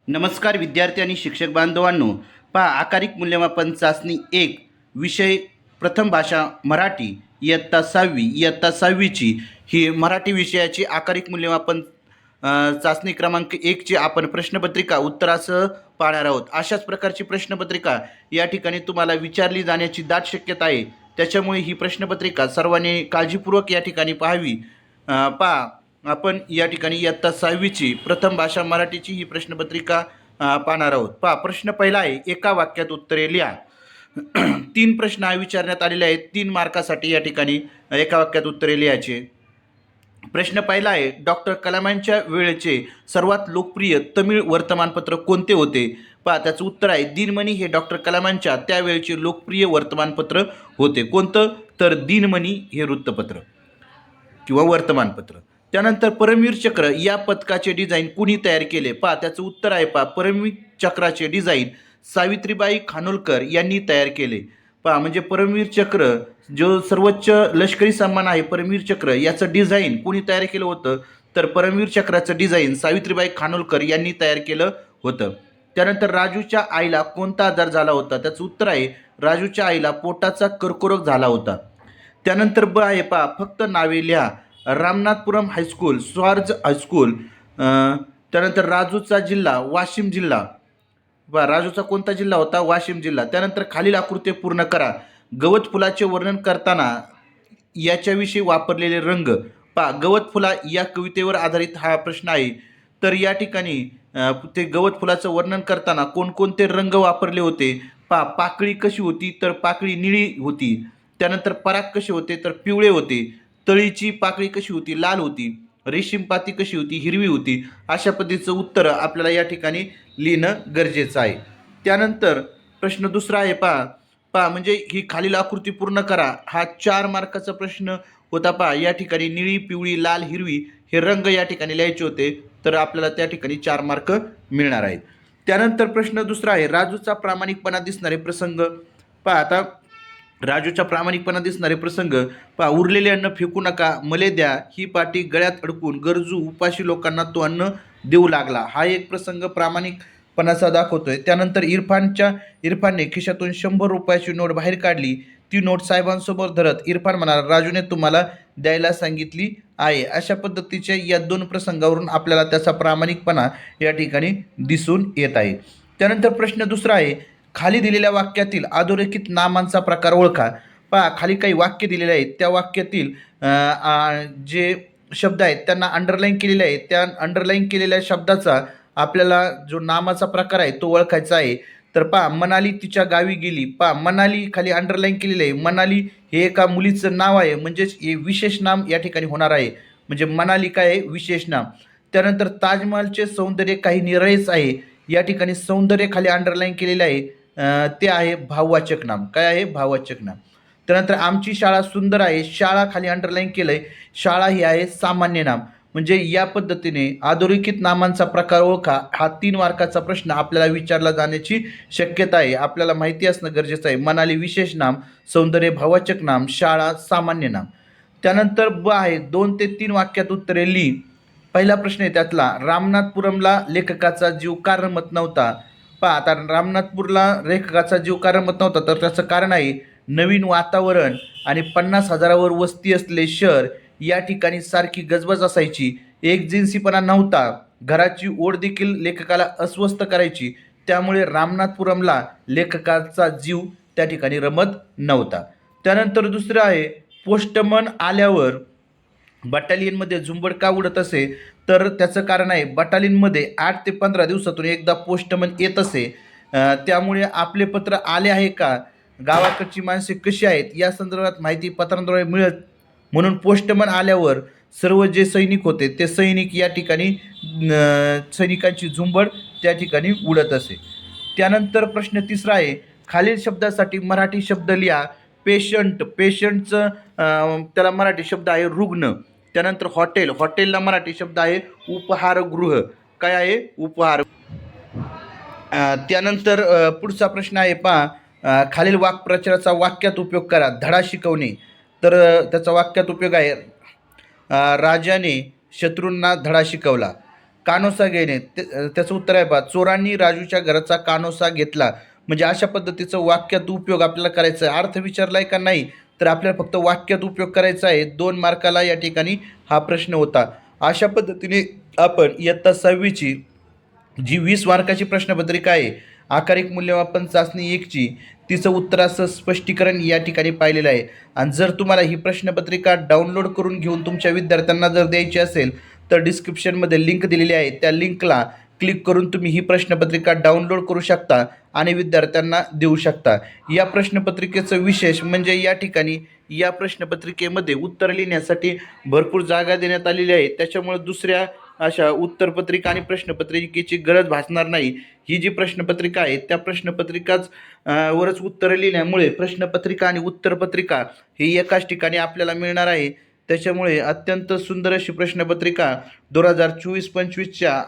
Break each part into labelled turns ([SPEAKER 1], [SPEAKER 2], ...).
[SPEAKER 1] नमस्कार विद्यार्थी आणि शिक्षक बांधवांनो. पहा, आकारिक मूल्यमापन चाचणी 1 विषय प्रथम भाषा मराठी इयत्ता 6वीची ही मराठी विषयाची आकारिक मूल्यमापन चाचणी क्रमांक 1ची आपण प्रश्नपत्रिका उत्तरासह पाहणार आहोत. अशाच प्रकारची प्रश्नपत्रिका या ठिकाणी तुम्हाला विचारली जाण्याची दाट शक्यता आहे. त्याच्यामुळे ही प्रश्नपत्रिका सर्वांनी काळजीपूर्वक या ठिकाणी पाहावी. पहा, आपण या ठिकाणी इयत्ता 6वीची प्रथम भाषा मराठीची ही प्रश्नपत्रिका पाहणार आहोत. पहा, प्रश्न पहिला आहे, एका वाक्यात उत्तरे लिहा. 3 प्रश्न विचारण्यात आलेले आहेत. 3 मार्कासाठी या ठिकाणी एका वाक्यात उत्तरे लिहायचे. प्रश्न पहिला आहे, डॉक्टर कलामांच्या वेळेचे सर्वात लोकप्रिय तमिळ वर्तमानपत्र कोणते होते? पहा, त्याचं उत्तर आहे दिनमणी हे डॉक्टर कलामांच्या त्यावेळेचे लोकप्रिय वर्तमानपत्र होते. कोणतं? तर दिनमणी हे वृत्तपत्र किंवा वर्तमानपत्र. त्यानंतर परमवीर चक्र या पदकाचे डिझाईन कुणी तयार केले? पहा, त्याचं उत्तर आहे परमवीर चक्राचे डिझाईन सावित्रीबाई खानोलकर यांनी तयार केले. पहा, म्हणजे परमवीर चक्र जो सर्वोच्च लष्करी सन्मान आहे परमवीर चक्र याचं डिझाईन कुणी तयार केलं होतं? तर परमवीर चक्राचं डिझाईन सावित्रीबाई खानोलकर यांनी तयार केलं होतं. त्यानंतर राजूच्या आईला कोणता आजार झाला होता? त्याचं उत्तर आहे राजूच्या आईला पोटाचा कर्करोग झाला होता. त्यानंतर ब आहे फक्त नावे लिहा. Ramanathapuram high school, स्वार्ज high school. त्यानंतर राजूचा जिल्हा वाशिम जिल्हा. राजूचा कोणता जिल्हा होता? वाशिम जिल्हा. त्यानंतर खालील आकृती पूर्ण करा. गवत फुलाचे वर्णन करताना याच्याविषयी वापरलेले रंग. गवत फुला या कवितेवर आधारित हा प्रश्न आहे. तर या ठिकाणी ते गवत फुलाचं वर्णन करताना कोणकोणते रंग वापरले होते? पाकळी कशी होती? तर पाकळी निळी होती. त्यानंतर पराग कसे होते? तर पिवळे होते. तळीची पाकळी कशी होती? लाल होती. रेशीमपाती कशी होती? हिरवी होती. अशा पद्धतीचं उत्तर आपल्याला या ठिकाणी लिहिणं गरजेचं आहे. त्यानंतर प्रश्न दुसरा आहे म्हणजे ही खालील आकृती पूर्ण करा. हा 4 मार्काचा प्रश्न होता. या ठिकाणी निळी, पिवळी, लाल, हिरवी हे रंग या ठिकाणी लिहायचे होते. तर आपल्याला त्या ठिकाणी 4 मार्क मिळणार आहेत. त्यानंतर प्रश्न दुसरा आहे, राजूचा प्रामाणिकपणा दिसणारे प्रसंग. आता राजूच्या प्रामाणिकपणा दिसणारे प्रसंग. उरलेले अन्न फेकू नका, मले द्या, ही पाटी गळ्यात अडकून गरजू उपाशी लोकांना तो अन्न देऊ लागला. हा एक प्रसंग प्रामाणिकपणाचा दाखवतोय. त्यानंतर इरफानने खिशातून 100 रुपयाची नोट बाहेर काढली. ती नोट साहेबांसमोर धरत इरफान म्हणाला, राजूने तुम्हाला द्यायला सांगितली आहे. अशा पद्धतीच्या या 2 प्रसंगावरून आपल्याला त्याचा प्रामाणिकपणा या ठिकाणी दिसून येत आहे. त्यानंतर प्रश्न दुसरा आहे, खाली दिलेल्या वाक्यातील अधोरेखित नामांचा प्रकार ओळखा. खाली काही वाक्य दिलेले आहेत. त्या वाक्यातील जे शब्द आहेत त्यांना अंडरलाईन केलेले आहेत. त्या अंडरलाईन केलेल्या शब्दाचा आपल्याला जो नामाचा प्रकार आहे तो ओळखायचा आहे. तर मनाली तिच्या गावी गेली. मनाली खाली अंडरलाईन केलेलं आहे. मनाली हे एका मुलीचं नाव आहे, म्हणजेच हे विशेष नाम या ठिकाणी होणार आहे. म्हणजे मनाली काय आहे? विशेष नाम. त्यानंतर ताजमहालचे सौंदर्य काही निराळेच आहे. या ठिकाणी सौंदर्य खाली अंडरलाईन केलेलं आहे. ते आहे भाववाचक नाम. काय आहे? भाववाचक नाम. त्यानंतर आमची शाळा सुंदर आहे. शाळा खाली अंडरलाईन केलं आहे. शाळा ही आहे सामान्य नाम. म्हणजे या पद्धतीने अधोरेखित नामांचा प्रकार ओळखा. हा 3 मार्काचा प्रश्न आपल्याला विचारला जाण्याची शक्यता आहे. आपल्याला माहिती असणं गरजेचं आहे. मनाली विशेष नाम, सौंदर्य भाववाचक नाम, शाळा सामान्य नाम. त्यानंतर ब आहे 2 ते 3 वाक्यात उत्तरे लिही. पहिला प्रश्न आहे त्यातला, रामनाथपुरमला लेखकाचा जीव का रमत नव्हता? आता रामनाथपूरला लेखकाचा जीव का रमत नव्हता? तर त्याचं कारण आहे नवीन वातावरण आणि 50,000वर वस्ती असलेले शहर. या ठिकाणी सारखी गजबज असायची. एकजिन्सीपणा नव्हता. घराची ओढ देखील लेखकाला अस्वस्थ करायची. त्यामुळे रामनाथपुरमला लेखकाचा जीव त्या ठिकाणी रमत नव्हता. त्यानंतर दुसरं आहे, पोस्टमन आल्यावर बटालियनमध्ये झुंबड का उडत असे? तर त्याचं कारण आहे बटालियनमध्ये 8 ते 15 दिवसातून एकदा पोस्टमन येत असे. त्यामुळे आपले पत्र आले आहे का, गावाकडची माणसे कशी आहेत या संदर्भात माहिती पत्रांद्वारे मिळत, म्हणून पोस्टमन आल्यावर सर्व जे सैनिक होते ते सैनिक या ठिकाणी सैनिकांची झुंबड त्या ठिकाणी उडत असे. त्यानंतर प्रश्न तिसरा आहे, खालील शब्दासाठी मराठी शब्द लिहा. पेशंटचं त्याला मराठी शब्द आहे रुग्ण. त्यानंतर हॉटेलला मराठी शब्द आहे उपहारगृह. काय आहे? उपहार. त्यानंतर पुढचा प्रश्न आहे खालील वाक्प्रचाराचा वाक्यात उपयोग करा. धडा शिकवणे. तर त्याचा वाक्यात उपयोग आहे राजाने शत्रूंना धडा शिकवला. कानोसा घेणे त्याचं उत्तर आहे पहा, चोरांनी राजूच्या घराचा कानोसा घेतला. म्हणजे अशा पद्धतीचं वाक्यात उपयोग आपल्याला करायचा आहे. अर्थ विचारलाय का नाही, तर आपल्याला फक्त वाक्यात उपयोग करायचा आहे. 2 मार्काला या ठिकाणी हा प्रश्न होता. अशा पद्धतीने आपण इयत्ता 6वीची जी 20 मार्काची प्रश्नपत्रिका आहे, आकारिक मूल्यमापन चाचणी 1ची, तिचं उत्तराचं स्पष्टीकरण या ठिकाणी पाहिलेलं आहे. आणि जर तुम्हाला ही प्रश्नपत्रिका डाउनलोड करून घेऊन तुमच्या विद्यार्थ्यांना जर द्यायची असेल, तर डिस्क्रिप्शनमध्ये लिंक दिलेली आहे. त्या लिंकला क्लिक करून तुम्ही ही प्रश्नपत्रिका डाउनलोड करू शकता आणि विद्यार्थ्यांना देऊ शकता. या प्रश्नपत्रिकेचं विशेष म्हणजे या ठिकाणी या प्रश्नपत्रिकेमध्ये उत्तर लिहिण्यासाठी भरपूर जागा देण्यात आलेल्या आहेत. त्याच्यामुळे दुसऱ्या अशा उत्तरपत्रिका आणि प्रश्नपत्रिकेची गरज भासणार नाही. ही जी प्रश्नपत्रिका आहे त्या प्रश्नपत्रिकाच वरच उत्तरं लिहिल्यामुळे प्रश्नपत्रिका आणि उत्तरपत्रिका ही एकाच ठिकाणी आपल्याला मिळणार आहे. त्याच्यामुळे अत्यंत सुंदर अशी प्रश्नपत्रिका 2024-25च्या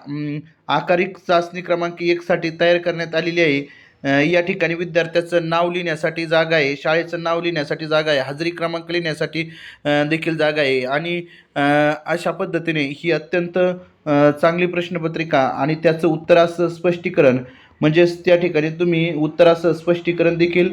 [SPEAKER 1] आकारिक चाचणी क्रमांक 1साठी तयार करण्यात आलेली आहे. या ठिकाणी विद्यार्थ्याचं नाव लिहिण्यासाठी जागा आहे, शाळेचं नाव लिहिण्यासाठी जागा आहे, हजेरी क्रमांक लिहिण्यासाठी देखील जागा आहे. आणि अशा पद्धतीने ही अत्यंत चांगली प्रश्नपत्रिका आणि त्याचं उत्तराचं स्पष्टीकरण म्हणजेच त्या ठिकाणी तुम्ही उत्तराचं स्पष्टीकरण देखील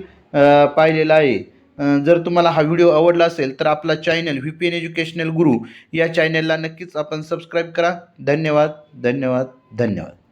[SPEAKER 1] पाहिलेलं आहे. जर तुम्हाला हा व्हिडिओ आवडला असेल तर आपला चॅनल VPN एज्युकेशनल गुरु या चॅनलला नक्कीच आपण सबस्क्राईब करा. धन्यवाद, धन्यवाद, धन्यवाद.